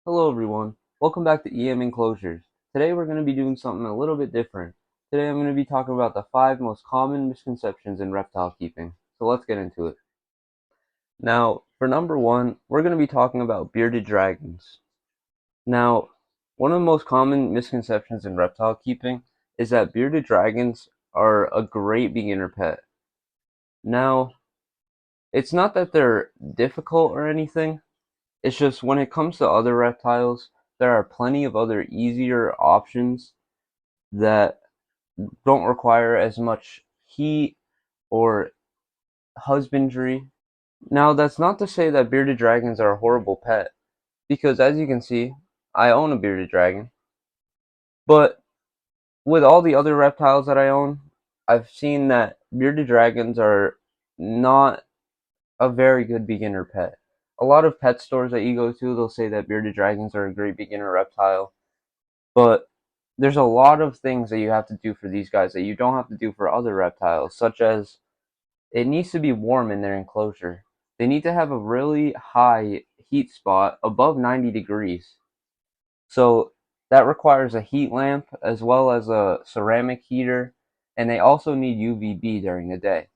Hello everyone, welcome back to Enclosures. Today we're going to be doing something a little bit different. Today I'm going to be talking about the 5 most common misconceptions in reptile keeping. So let's get into it. Now, for number 1, we're going to be talking about bearded dragons. Now, one of the most common misconceptions in reptile keeping is that bearded dragons are a great beginner pet. Now, it's not that they're difficult or anything. It's just when it comes to other reptiles, there are plenty of other easier options that don't require as much heat or husbandry. Now, that's not to say that bearded dragons are a horrible pet, because as you can see, I own a bearded dragon. But with all the other reptiles that I own, I've seen that bearded dragons are not a very good beginner pet. A lot of pet stores that you go to, they'll say that bearded dragons are a great beginner reptile. But there's a lot of things that you have to do for these guys that you don't have to do for other reptiles, such as it needs to be warm in their enclosure. They need to have a really high heat spot above 90 degrees. So that requires a heat lamp as well as a ceramic heater, and they also need UVB during the day.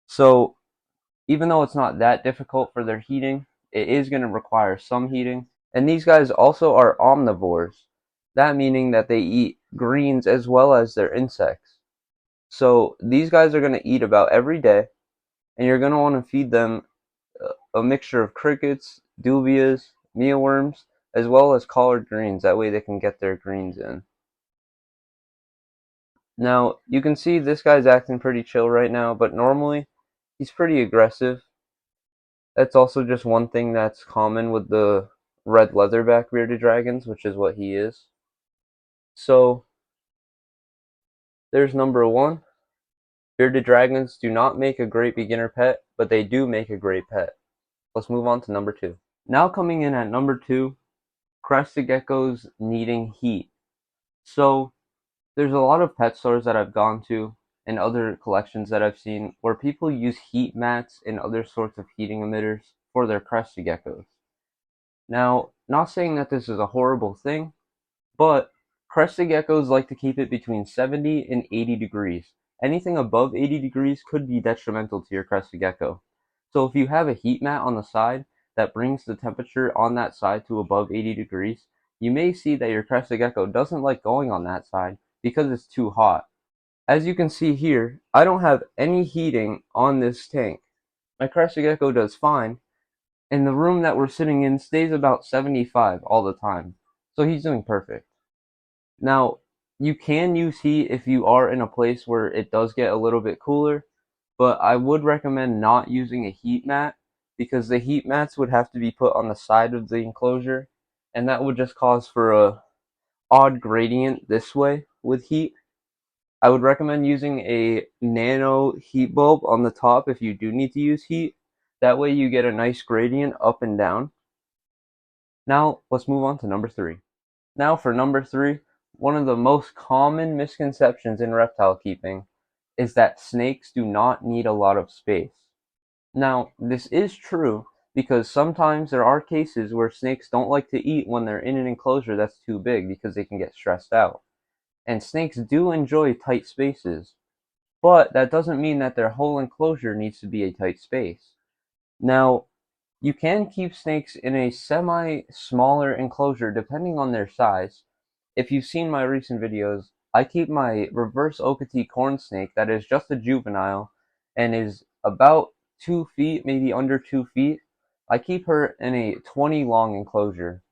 So even though it's not that difficult for their heating, it is going to require some heating. And these guys also are omnivores. That meaning that they eat greens as well as their insects. So these guys are going to eat about every day, and you're going to want to feed them a mixture of crickets, dubias, mealworms, as well as collard greens. That way they can get their greens in. Now, you can see this guy's acting pretty chill right now, but normally he's pretty aggressive. That's also just one thing that's common with the red leatherback bearded dragons, which is what he is. So, there's number 1. Bearded dragons do not make a great beginner pet, but they do make a great pet. Let's move on to number 2. Now coming in at number 2, crested geckos needing heat. So, there's a lot of pet stores that I've gone to and other collections that I've seen where people use heat mats and other sorts of heating emitters for their crested geckos. Now, not saying that this is a horrible thing, but crested geckos like to keep it between 70 and 80 degrees. Anything above 80 degrees could be detrimental to your crested gecko. So if you have a heat mat on the side that brings the temperature on that side to above 80 degrees, you may see that your crested gecko doesn't like going on that side because it's too hot. As you can see here, I don't have any heating on this tank. My crested gecko does fine, and the room that we're sitting in stays about 75 all the time. So he's doing perfect. Now, you can use heat if you are in a place where it does get a little bit cooler, but I would recommend not using a heat mat because the heat mats would have to be put on the side of the enclosure, and that would just cause for a odd gradient this way with heat. I would recommend using a nano heat bulb on the top if you do need to use heat. That way you get a nice gradient up and down. Now, let's move on to number 3. Now for number 3, one of the most common misconceptions in reptile keeping is that snakes do not need a lot of space. Now, this is true because sometimes there are cases where snakes don't like to eat when they're in an enclosure that's too big because they can get stressed out. And snakes do enjoy tight spaces, but that doesn't mean that their whole enclosure needs to be a tight space. Now, you can keep snakes in a semi-smaller enclosure depending on their size. If you've seen my recent videos, I keep my reverse Okatee corn snake that is just a juvenile and is about 2 feet, maybe under 2 feet. I keep her in a 20 long enclosure,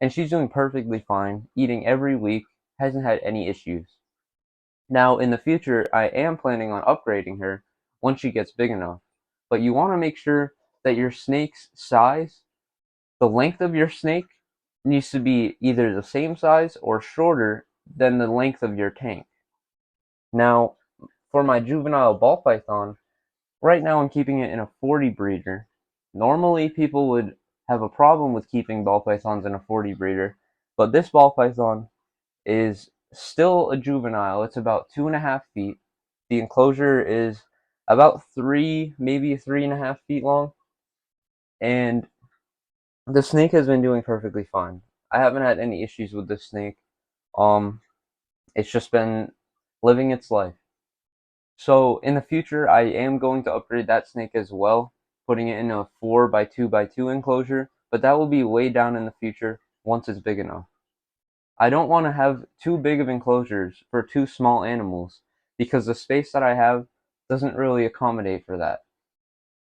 and she's doing perfectly fine, eating every week, hasn't had any issues. Now, in the future, I am planning on upgrading her once she gets big enough. But you want to make sure that your snake's size, the length of your snake, needs to be either the same size or shorter than the length of your tank. Now, for my juvenile ball python, right now I'm keeping it in a 40 breeder. Normally, people would have a problem with keeping ball pythons in a 40 breeder, but this ball python is still a juvenile. It's about 2.5 feet. The enclosure is about 3, maybe 3.5 feet long, and The snake has been doing perfectly fine. I haven't had any issues with this snake. Um, it's just been living its life. So in the future, I am going to upgrade that snake as well, putting it in a 4 by 2 by 2 enclosure, but that will be way down in the future once it's big enough. I don't want to have too big of enclosures for two small animals because the space that I have doesn't really accommodate for that.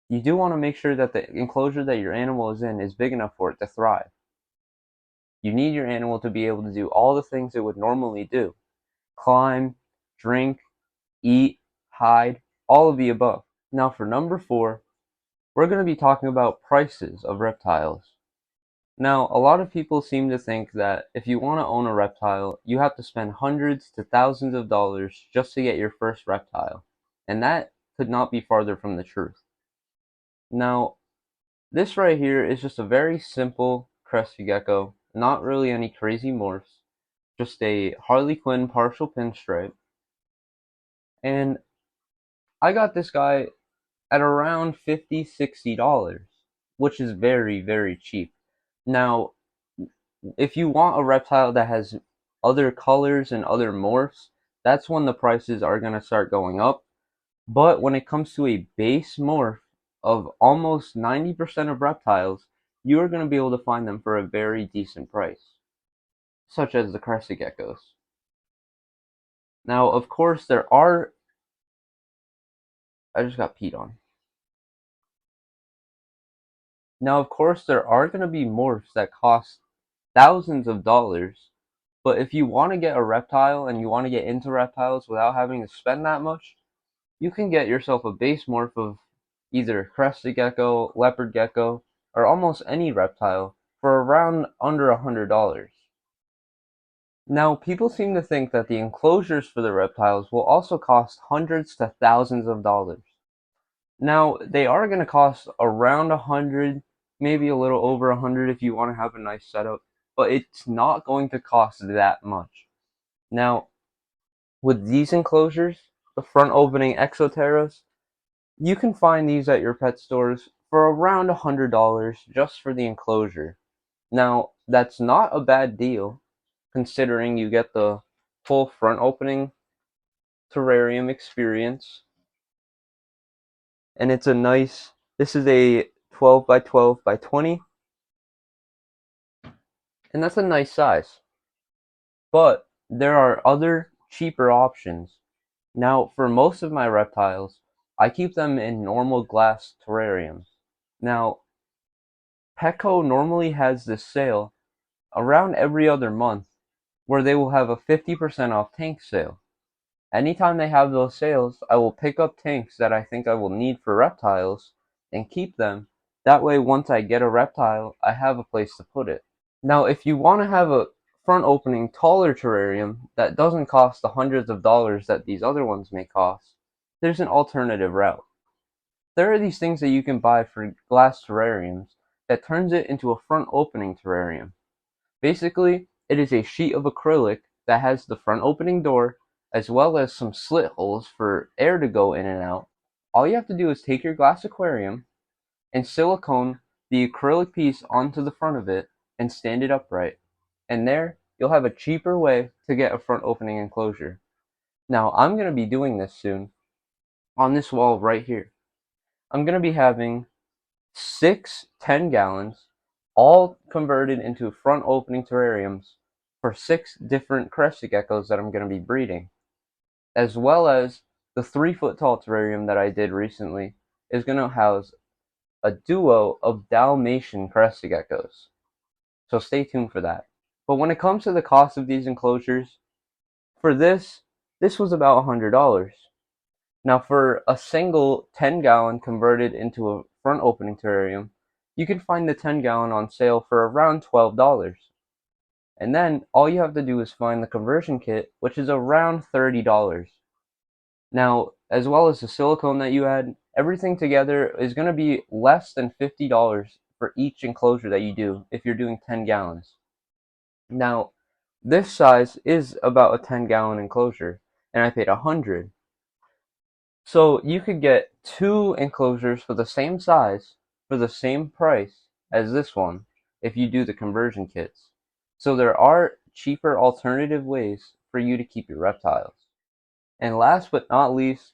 You do want to make sure that the enclosure that your animal is in is big enough for it to thrive. You need your animal to be able to do all the things it would normally do: climb, drink, eat, hide, all of the above. Now, for number 4, we're going to be talking about prices of reptiles. Now, a lot of people seem to think that if you want to own a reptile, you have to spend hundreds to thousands of dollars just to get your first reptile. And that could not be farther from the truth. Now, this right here is just a very simple crested gecko, not really any crazy morphs, just a Harley Quinn partial pinstripe. And I got this guy at around $50-$60, which is very, very cheap. Now, if you want a reptile that has other colors and other morphs, that's when the prices are going to start going up. But when it comes to a base morph of almost 90% of reptiles, you are going to be able to find them for a very decent price, such as the crested geckos. Now, of course, there are. I just got peed on. Now, of course, there are going to be morphs that cost thousands of dollars. But if you want to get a reptile and you want to get into reptiles without having to spend that much, you can get yourself a base morph of either crested gecko, leopard gecko, or almost any reptile for around under $100. Now, people seem to think that the enclosures for the reptiles will also cost hundreds to thousands of dollars. Now, they are going to cost around 100, maybe a little over 100 if you want to have a nice setup, but it's not going to cost that much. Now, with these enclosures, the front opening exoterras, you can find these at your pet stores for around $100 just for the enclosure. Now, that's not a bad deal considering you get the full front opening terrarium experience. And it's a nice, this is a 12 by 12 by 20, and that's a nice size. But there are other cheaper options. Now, for most of my reptiles, I keep them in normal glass terrariums. Now, Petco normally has this sale around every other month where they will have a 50% off tank sale. Anytime they have those sales, I will pick up tanks that I think I will need for reptiles and keep them. That way, once I get a reptile, I have a place to put it. Now, if you want to have a front opening taller terrarium that doesn't cost the hundreds of dollars that these other ones may cost, there's an alternative route. There are these things that you can buy for glass terrariums that turns it into a front opening terrarium. Basically, it is a sheet of acrylic that has the front opening door as well as some slit holes for air to go in and out. All you have to do is take your glass aquarium and silicone the acrylic piece onto the front of it and stand it upright. And there, you'll have a cheaper way to get a front opening enclosure. Now, I'm going to be doing this soon on this wall right here. I'm going to be having 6 10-gallons, all converted into front opening terrariums for 6 different crested geckos that I'm going to be breeding, as well as the 3-foot tall terrarium that I did recently is going to house a duo of Dalmatian crested geckos. So stay tuned for that. But when it comes to the cost of these enclosures, for this was about $100. Now, for a single 10-gallon converted into a front opening terrarium, you can find the 10-gallon on sale for around $12. And then all you have to do is find the conversion kit, which is around $30. Now, as well as the silicone that you add, everything together is going to be less than $50 for each enclosure that you do if you're doing 10 gallons. Now, this size is about a 10-gallon enclosure, and I paid 100. So you could get 2 enclosures for the same size for the same price as this one, if you do the conversion kits. So there are cheaper alternative ways for you to keep your reptiles. And last but not least,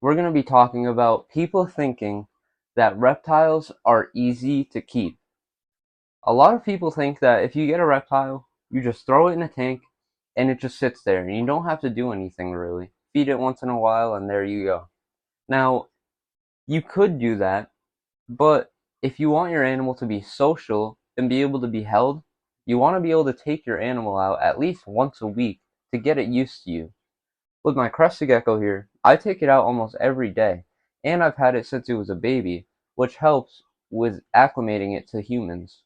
we're going to be talking about people thinking that reptiles are easy to keep. A lot of people think that if you get a reptile, you just throw it in a tank and it just sits there and you don't have to do anything really. Feed it once in a while and there you go. Now, you could do that, but if you want your animal to be social and be able to be held, you want to be able to take your animal out at least once a week to get it used to you. With my crested gecko here, I take it out almost every day, and I've had it since it was a baby, which helps with acclimating it to humans.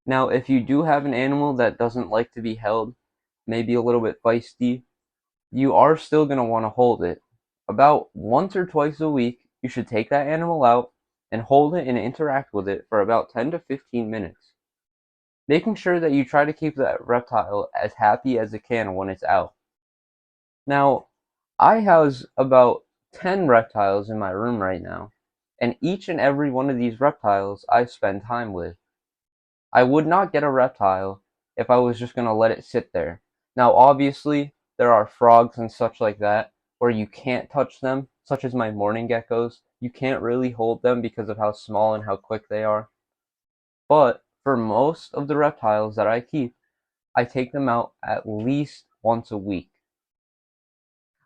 Now, if you do have an animal that doesn't like to be held, maybe a little bit feisty, you are still going to want to hold it. About once or twice a week, you should take that animal out and hold it and interact with it for about 10 to 15 minutes, making sure that you try to keep that reptile as happy as it can when it's out. Now, I house about 10 reptiles in my room right now, and each and every one of these reptiles I spend time with. I would not get a reptile if I was just going to let it sit there. Now, obviously, there are frogs and such like that where you can't touch them, such as my mourning geckos. You can't really hold them because of how small and how quick they are. But for most of the reptiles that I keep, I take them out at least once a week.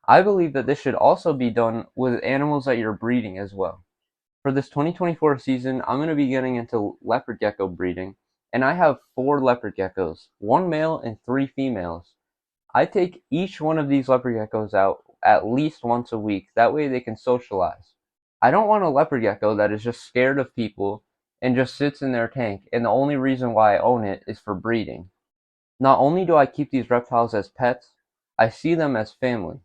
I believe that this should also be done with animals that you're breeding as well. For this 2024 season, I'm going to be getting into leopard gecko breeding, and I have 4 leopard geckos, 1 male and 3 females. I take each one of these leopard geckos out at least once a week, that way they can socialize. I don't want a leopard gecko that is just scared of people and just sits in their tank, and the only reason why I own it is for breeding. Not only do I keep these reptiles as pets, I see them as family.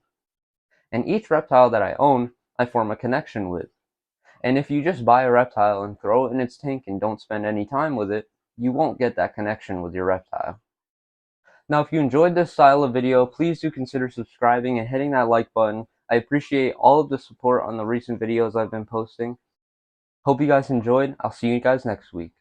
And each reptile that I own, I form a connection with. And if you just buy a reptile and throw it in its tank and don't spend any time with it, you won't get that connection with your reptile. Now, if you enjoyed this style of video, please do consider subscribing and hitting that like button. I appreciate all of the support on the recent videos I've been posting. Hope you guys enjoyed. I'll see you guys next week.